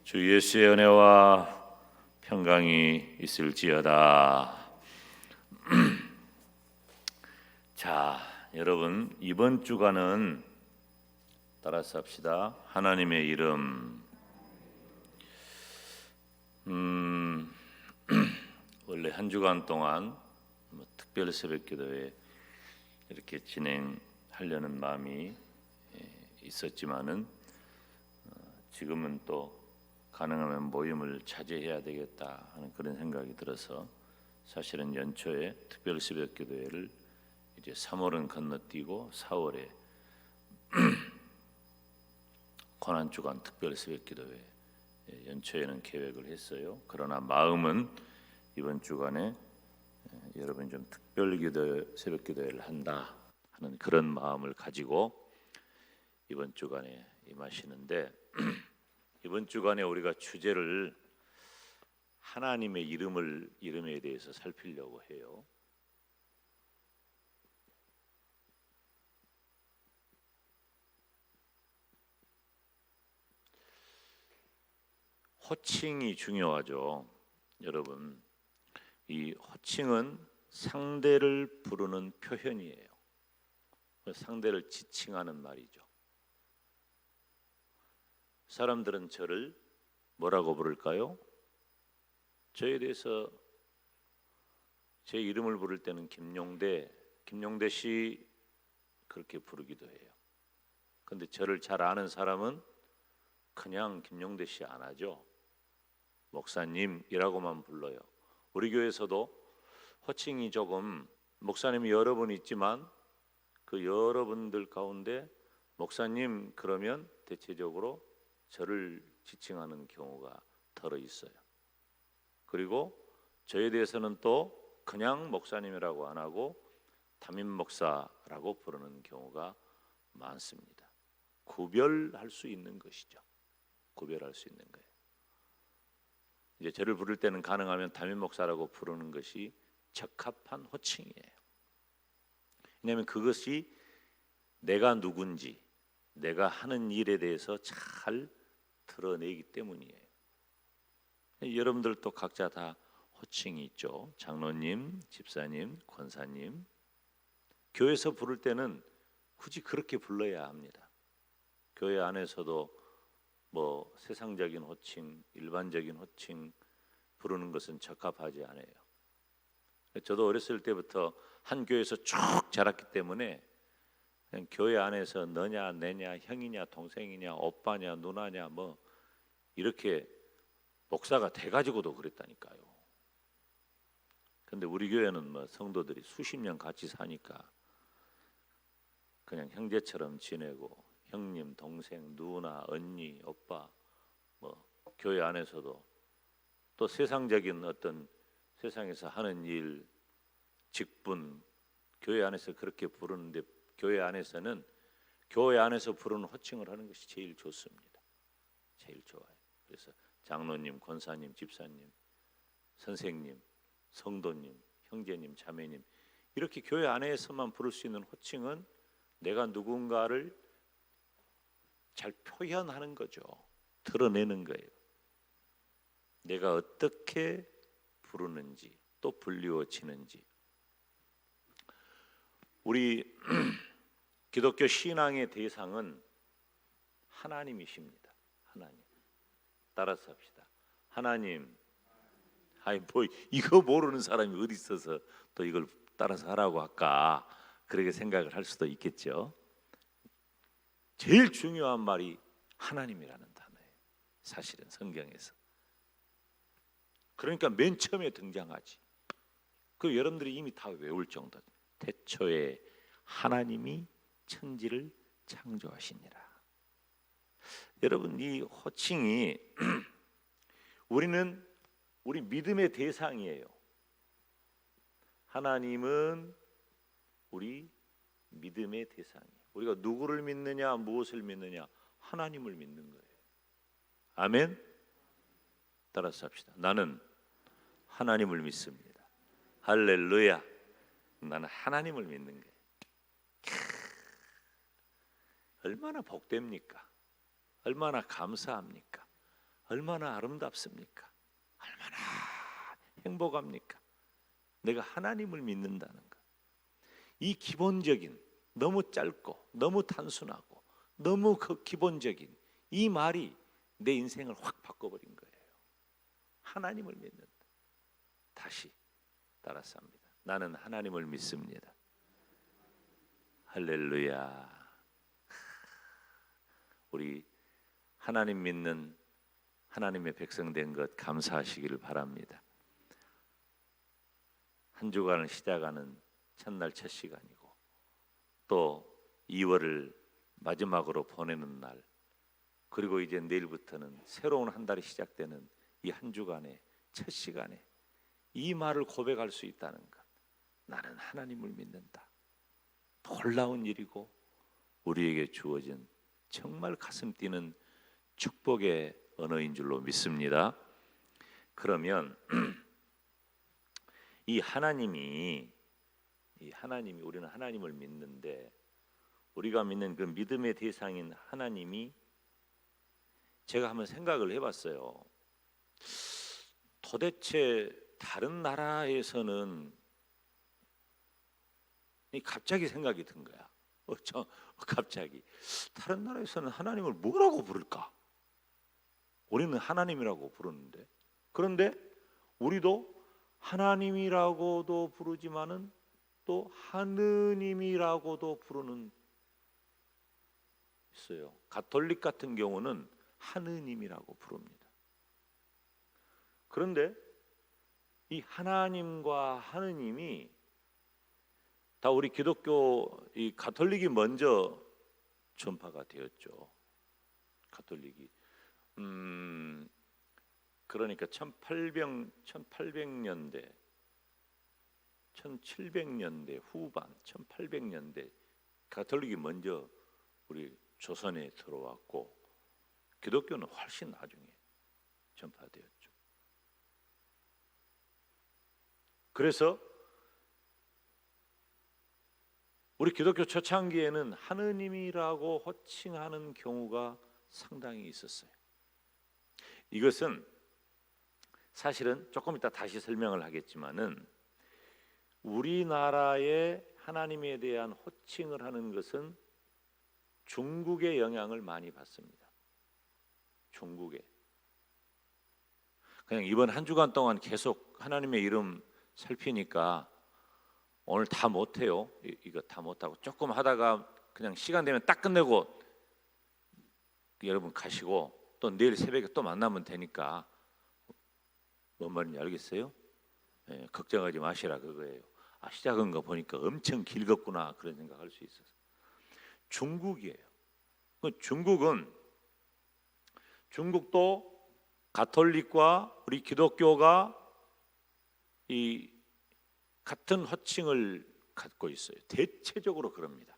주 예수의 은혜와 평강이 있을지어다. 자, 여러분 이번 주간은 따라서 합시다. 하나님의 이름. 원래 한 주간 동안 특별 새벽기도회 이렇게 진행하려는 마음이 있었지만은 지금은 또 가능하면 모임을 자제해야 되겠다 하는 그런 생각이 들어서 사실은 연초에 특별 새벽기도회를 이제 3월은 건너뛰고 4월에 고난주간 특별 새벽기도회 연초에는 계획을 했어요. 그러나 마음은 이번 주간에 여러분 좀 특별기도 새벽기도회를 한다 하는 그런 마음을 가지고 이번 주간에 임하시는데 이번 주간에 우리가 주제를 하나님의 이름에 대해서 살피려고 해요. 호칭이 중요하죠. 여러분, 이 호칭은 상대를 부르는 표현이에요. 상대를 지칭하는 말이죠. 사람들은 저를 뭐라고 부를까요? 저에 대해서 제 이름을 부를 때는 김용대 씨 그렇게 부르기도 해요. 근데 저를 잘 아는 사람은 그냥 김용대 씨 안 하죠. 목사님이라고만 불러요. 우리 교회에서도 호칭이 조금 목사님이 여러 분 있지만 그 여러분들 가운데 목사님 그러면 대체적으로 저를 지칭하는 경우가 덜어 있어요. 그리고 저에 대해서는 또 그냥 목사님이라고 안 하고 담임 목사라고 부르는 경우가 많습니다. 구별할 수 있는 것이죠. 구별할 수 있는 거예요. 이제 저를 부를 때는 가능하면 담임 목사라고 부르는 것이 적합한 호칭이에요. 왜냐하면 그것이 내가 누군지, 내가 하는 일에 대해서 잘 드러내기 때문이에요. 여러분들도 각자 다 호칭이 있죠. 장로님, 집사님, 권사님. 교회에서 부를 때는 굳이 그렇게 불러야 합니다. 교회 안에서도 뭐 세상적인 호칭, 일반적인 호칭 부르는 것은 적합하지 않아요. 저도 어렸을 때부터 한 교회에서 쭉 자랐기 때문에 그냥 교회 안에서 너냐, 내냐, 형이냐, 동생이냐, 오빠냐, 누나냐 뭐 이렇게 목사가 돼가지고도 그랬다니까요. 근데 우리 교회는 뭐 성도들이 수십 년 같이 사니까 그냥 형제처럼 지내고 형님, 동생, 누나, 언니, 오빠 뭐 교회 안에서도 또 세상적인 어떤 세상에서 하는 일, 직분 교회 안에서 그렇게 부르는데 교회 안에서는 교회 안에서 부르는 호칭을 하는 것이 제일 좋습니다. 제일 좋아요. 그래서 장로님, 권사님, 집사님, 선생님, 성도님, 형제님, 자매님 이렇게 교회 안에서만 부를 수 있는 호칭은 내가 누군가를 잘 표현하는 거죠. 드러내는 거예요. 내가 어떻게 부르는지 또 불리워지는지. 우리 기독교 신앙의 대상은 하나님이십니다. 하나님. 따라서 합시다. 하나님. 아이 뭐 이거 모르는 사람이 어디 있어서 또 이걸 따라서 하라고 할까? 그렇게 생각을 할 수도 있겠죠. 제일 중요한 말이 하나님이라는 단어예요. 사실은 성경에서. 그러니까 맨 처음에 등장하지. 그 여러분들이 이미 다 외울 정도. 태초에 하나님이 천지를 창조하시니라. 여러분 이 호칭이 우리는 우리 믿음의 대상이에요. 하나님은 우리 믿음의 대상이에요. 우리가 누구를 믿느냐, 무엇을 믿느냐, 하나님을 믿는 거예요. 아멘. 따라서 합시다. 나는 하나님을 믿습니다. 할렐루야. 나는 하나님을 믿는 거예요. 얼마나 복됩니까? 얼마나 감사합니까? 얼마나 아름답습니까? 얼마나 행복합니까? 내가 하나님을 믿는다는 것. 이 기본적인, 너무 짧고 너무 단순하고 너무 그 기본적인 이 말이 내 인생을 확 바꿔버린 거예요. 하나님을 믿는다. 다시 따라서 합니다. 나는 하나님을 믿습니다. 할렐루야. 우리 하나님 믿는 하나님의 백성 된 것 감사하시기를 바랍니다. 한 주간을 시작하는 첫날 첫 시간이고 또 2월을 마지막으로 보내는 날, 그리고 이제 내일부터는 새로운 한 달이 시작되는 이 한 주간의 첫 시간에 이 말을 고백할 수 있다는 것, 나는 하나님을 믿는다. 놀라운 일이고 우리에게 주어진 정말 가슴 뛰는 축복의 언어인 줄로 믿습니다. 그러면 이 하나님이 우리는 하나님을 믿는데, 우리가 믿는 그 믿음의 대상인 하나님이, 제가 한번 생각을 해봤어요. 도대체 다른 나라에서는, 갑자기 생각이 든 거야. 갑자기 다른 나라에서는 하나님을 뭐라고 부를까? 우리는 하나님이라고 부르는데, 그런데 우리도 하나님이라고도 부르지만은 또 하느님이라고도 부르는 있어요. 가톨릭 같은 경우는 하느님이라고 부릅니다. 그런데 이 하나님과 하느님이 다 우리 기독교 이 가톨릭이 먼저 전파가 되었죠. 가톨릭이 그러니까 1800년대 1700년대 후반 1800년대 가톨릭이 먼저 우리 조선에 들어왔고, 기독교는 훨씬 나중에 전파되었죠. 그래서 우리 기독교 초창기에는 하느님이라고 호칭하는 경우가 상당히 있었어요. 이것은 사실은 조금 이따 다시 설명을 하겠지만은, 우리나라의 하나님에 대한 호칭을 하는 것은 중국의 영향을 많이 받습니다. 중국에. 그냥 이번 한 주간 동안 계속 하나님의 이름 살피니까 오늘 다 못해요. 이거 다 못하고 조금 하다가 그냥 시간 되면 딱 끝내고 여러분 가시고 또 내일 새벽에 또 만나면 되니까, 뭔 말인지 알겠어요? 예, 걱정하지 마시라 그거예요. 시작한 거 보니까 엄청 길었구나 그런 생각할 수 있어서. 중국이에요. 중국도 가톨릭과 우리 기독교가 이 같은 호칭을 갖고 있어요. 대체적으로 그럽니다.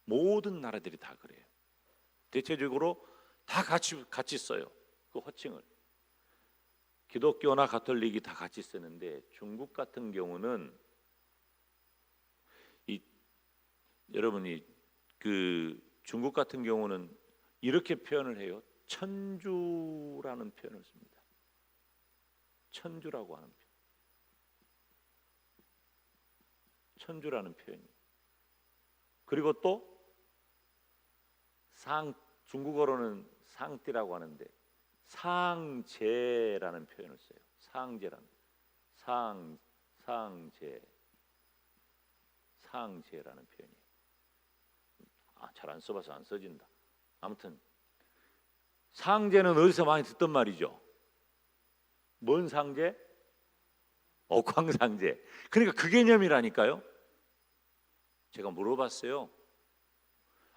모든 나라들이 다 그래요. 대체적으로 다 같이 써요. 그 호칭을. 기독교나 가톨릭이 다 같이 쓰는데, 중국 같은 경우는 여러분이 그 중국 같은 경우는 이렇게 표현을 해요. 천주라는 표현을 씁니다. 천주라고 하는 표현. 천주라는 표현이. 그리고 또 중국어로는 상띠라고 하는데 상제라는 표현을 써요. 상제라는 상제라는 표현이. 잘 안 써봐서 안 써진다. 아무튼 상제는 어디서 많이 듣던 말이죠. 뭔 상제? 옥황상제. 그러니까 그 개념이라니까요. 제가 물어봤어요.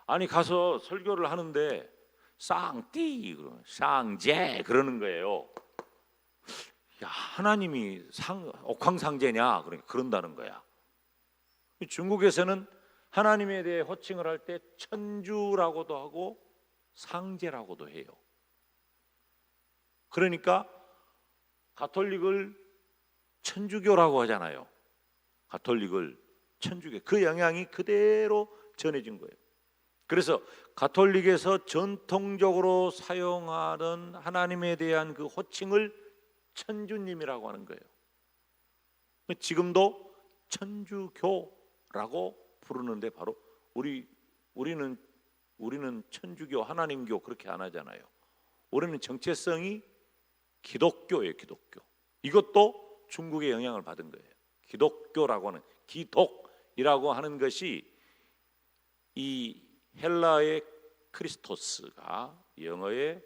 아니 가서 설교를 하는데 쌍띠, 상제 그러는 거예요. 야, 하나님이 옥황상제냐? 그러니까 그런다는 거야. 중국에서는 하나님에 대해 호칭을 할 때 천주라고도 하고 상제라고도 해요. 그러니까 가톨릭을 천주교라고 하잖아요. 가톨릭을 천주교. 그 영향이 그대로 전해진 거예요. 그래서 가톨릭에서 전통적으로 사용하던 하나님에 대한 그 호칭을 천주님이라고 하는 거예요. 지금도 천주교라고 부르는데 바로 우리는 천주교, 하나님교 그렇게 안 하잖아요. 우리는 정체성이 기독교예요. 기독교. 이것도 중국의 영향을 받은 거예요. 기독교라고 하는, 기독이라고 하는 것이 이 헬라의 크리스토스가 영어의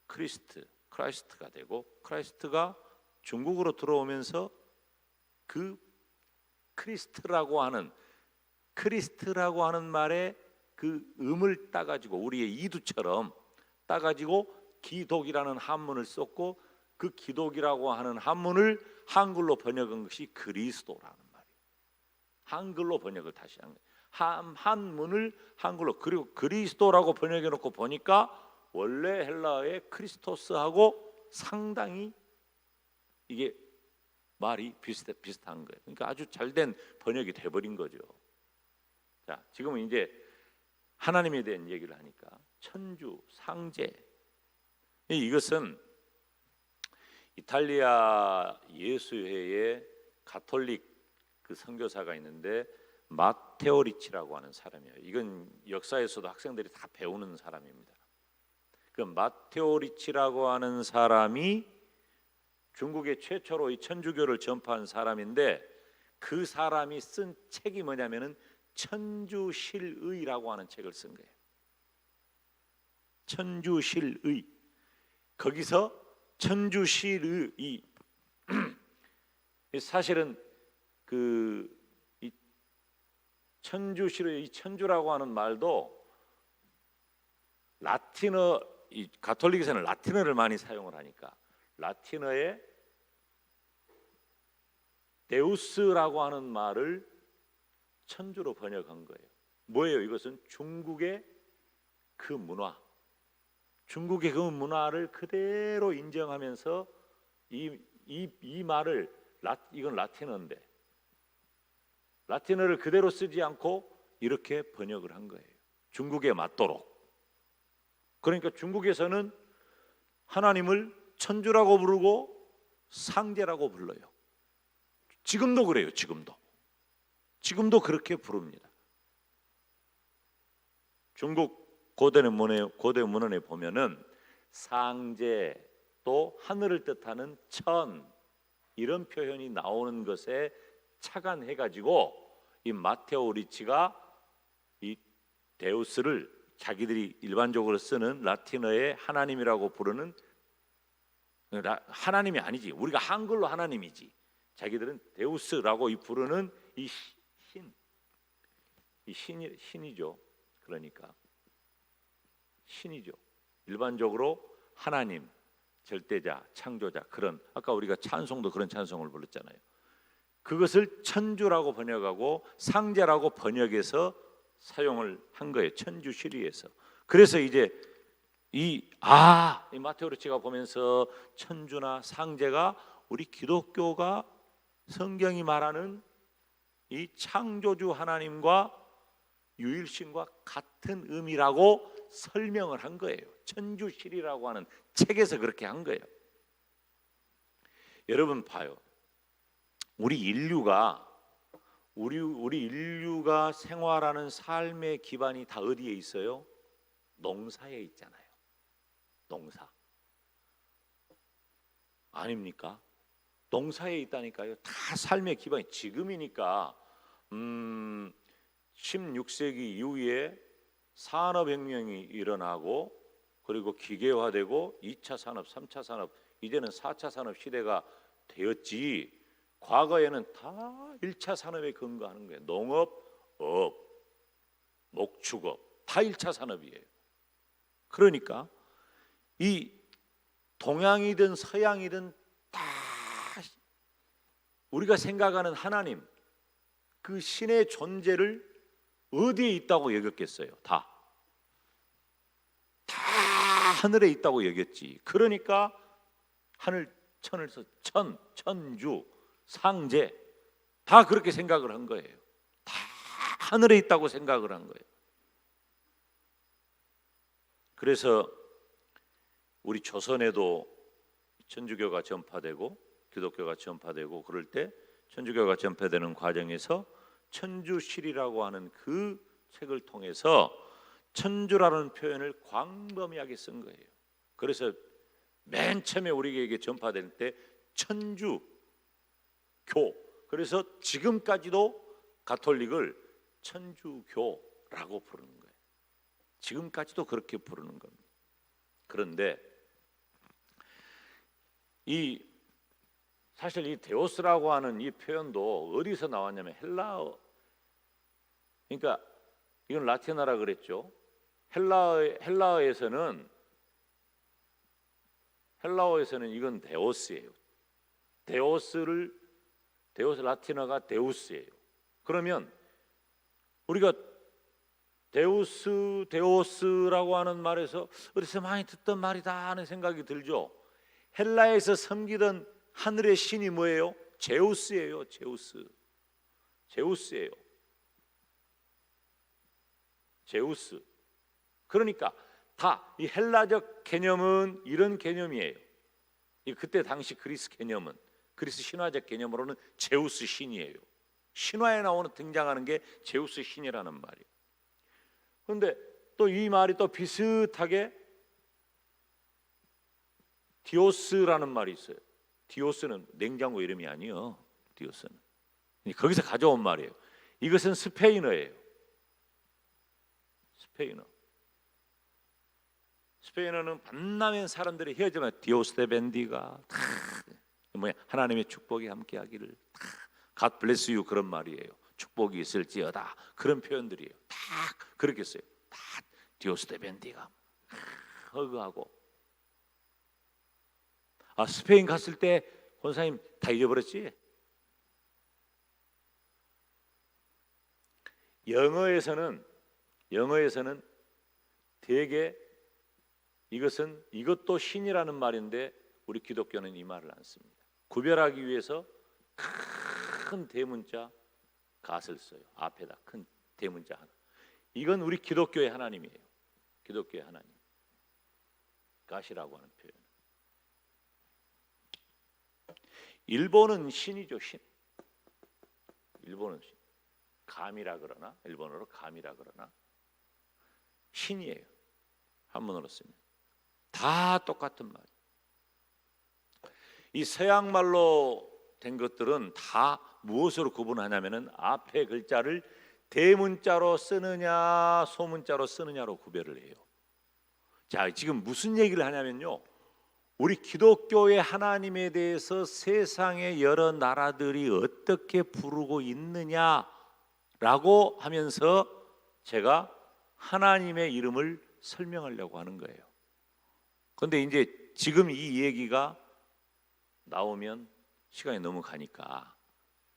크라이스트가 되고, 크라이스트가 중국으로 들어오면서 그 크리스트라고 하는 말에 그 음을 따가지고 우리의 이두처럼 따가지고 기독이라는 한문을 썼고, 그 기독이라고 하는 한문을 한글로 번역한 것이 그리스도라는 말이에요. 한글로 번역을 다시 한 거예요. 한문을 한글로. 그리고 그리스도라고 번역해 놓고 보니까 원래 헬라어의 크리스토스하고 상당히 이게 말이 비슷한 거예요. 그러니까 아주 잘된 번역이 돼버린 거죠. 자, 지금은 이제 하나님에 대한 얘기를 하니까 천주, 상제, 이것은 이탈리아 예수회의 가톨릭 그 선교사가 있는데 마테오 리치라고 하는 사람이에요. 이건 역사에서도 학생들이 다 배우는 사람입니다. 그 마테오 리치라고 하는 사람이 중국의 최초로 이 천주교를 전파한 사람인데, 그 사람이 쓴 책이 뭐냐면은 천주실의라고 하는 책을 쓴 거예요. 천주실의. 거기서 천주실의 사실은 이 천주실의, 이 천주라고 하는 말도 라틴어, 이 가톨릭에서는 라틴어를 많이 사용을 하니까 라틴어에 데우스라고 하는 말을 천주로 번역한 거예요. 뭐예요? 이것은 중국의 그 문화, 중국의 그 문화를 그대로 인정하면서 이 말을 이건 라틴어인데 라틴어를 그대로 쓰지 않고 이렇게 번역을 한 거예요. 중국에 맞도록. 그러니까 중국에서는 하나님을 천주라고 부르고 상제라고 불러요. 지금도 그래요. 지금도 그렇게 부릅니다. 중국 고대 문헌에 보면은 상제, 또 하늘을 뜻하는 천, 이런 표현이 나오는 것에 착안해가지고 이 마테오 리치가 이 데우스를 자기들이 일반적으로 쓰는 라틴어의 하나님이라고 부르는, 하나님이 아니지, 우리가 한글로 하나님이지, 자기들은 데우스라고 부르는 이 신이죠. 그러니까 신이죠. 일반적으로 하나님, 절대자, 창조자, 그런, 아까 우리가 찬송도 그런 찬송을 불렀잖아요. 그것을 천주라고 번역하고 상제라고 번역해서 사용을 한 거예요. 천주시리에서. 그래서 이제 이 마테오 리치가 보면서 천주나 상제가 우리 기독교가 성경이 말하는 이 창조주 하나님과 유일신과 같은 의미라고 설명을 한 거예요. 천주실이라고 하는 책에서 그렇게 한 거예요. 여러분 봐요. 우리 인류가 생활하는 삶의 기반이 다 어디에 있어요? 농사에 있잖아요. 농사. 아닙니까? 농사에 있다니까요. 다 삶의 기반이. 지금이니까 16세기 이후에 산업혁명이 일어나고, 그리고 기계화되고 2차 산업, 3차 산업, 이제는 4차 산업 시대가 되었지, 과거에는 다 1차 산업에 근거하는 거예요. 농업, 업, 목축업 다 1차 산업이에요. 그러니까 이 동양이든 서양이든 다 우리가 생각하는 하나님, 그 신의 존재를 어디에 있다고 여겼겠어요? 다 하늘에 있다고 여겼지. 그러니까 천을서 천주, 상제 다 그렇게 생각을 한 거예요. 다 하늘에 있다고 생각을 한 거예요. 그래서 우리 조선에도 천주교가 전파되고 기독교가 전파되고 그럴 때 천주교가 전파되는 과정에서 천주실이라고 하는 그 책을 통해서 천주라는 표현을 광범위하게 쓴 거예요. 그래서 맨 처음에 우리에게 전파될 때 천주교, 그래서 지금까지도 가톨릭을 천주교라고 부르는 거예요. 지금까지도 그렇게 부르는 겁니다. 그런데 사실 이 데오스라고 하는 이 표현도 어디서 나왔냐면 헬라어. 그러니까 이건 라틴어라 그랬죠. 헬라어에서는 이건 데오스예요. 데오스 라틴어가 데우스예요. 그러면 우리가 데오스라고 하는 말에서 어디서 많이 듣던 말이다 하는 생각이 들죠. 헬라에서 섬기던 하늘의 신이 뭐예요? 제우스예요. 제우스예요. 그러니까 다 이 헬라적 개념은 이런 개념이에요. 그때 당시 그리스 개념은, 그리스 신화적 개념으로는 제우스 신이에요. 신화에 나오는 등장하는 게 제우스 신이라는 말이에요. 그런데 또 이 말이 또 비슷하게 디오스라는 말이 있어요. 디오스는 냉장고 이름이 아니에요. 디오스는 거기서 가져온 말이에요. 이것은 스페인어예요. 스페인어는 만나면 사람들이 헤어지면 디오스 데 벤디가 하나님의 축복이 함께하기를, God bless you 그런 말이에요. 축복이 있을지어다 그런 표현들이에요. 다 그렇게 써요. 다 디오스 데 벤디가 허그하고. 스페인 갔을 때 권사님 다 잊어버렸지? 영어에서는 되게 이것도 신이라는 말인데 우리 기독교는 이 말을 안 씁니다. 구별하기 위해서 큰 대문자 갓을 써요. 앞에다 큰 대문자 하나. 이건 우리 기독교의 하나님이에요. 기독교의 하나님. 갓이라고 하는 표현. 일본은 신이죠. 일본은 신. 감이라 그러나, 일본어로 감이라 그러나 신이에요. 한문으로 쓰면 다 똑같은 말. 이 서양 말로 된 것들은 다 무엇으로 구분하냐면은 앞에 글자를 대문자로 쓰느냐 소문자로 쓰느냐로 구별을 해요. 자, 지금 무슨 얘기를 하냐면요, 우리 기독교의 하나님에 대해서 세상의 여러 나라들이 어떻게 부르고 있느냐라고 하면서 제가 하나님의 이름을 설명하려고 하는 거예요. 그런데 이제 지금 이 얘기가 나오면 시간이 너무 가니까,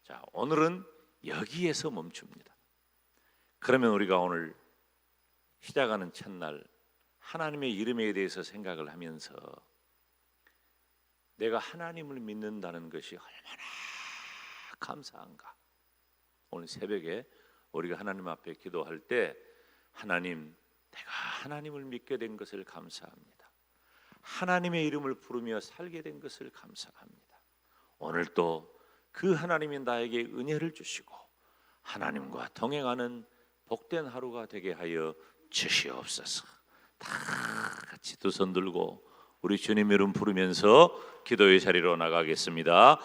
자, 오늘은 여기에서 멈춥니다. 그러면 우리가 오늘 시작하는 첫날 하나님의 이름에 대해서 생각을 하면서 내가 하나님을 믿는다는 것이 얼마나 감사한가. 오늘 새벽에 우리가 하나님 앞에 기도할 때, 하나님, 내가 하나님을 믿게 된 것을 감사합니다. 하나님의 이름을 부르며 살게 된 것을 감사합니다. 오늘 또 그 하나님이 나에게 은혜를 주시고 하나님과 동행하는 복된 하루가 되게 하여 주시옵소서. 다 같이 두 손 들고 우리 주님 이름 부르면서 기도의 자리로 나가겠습니다.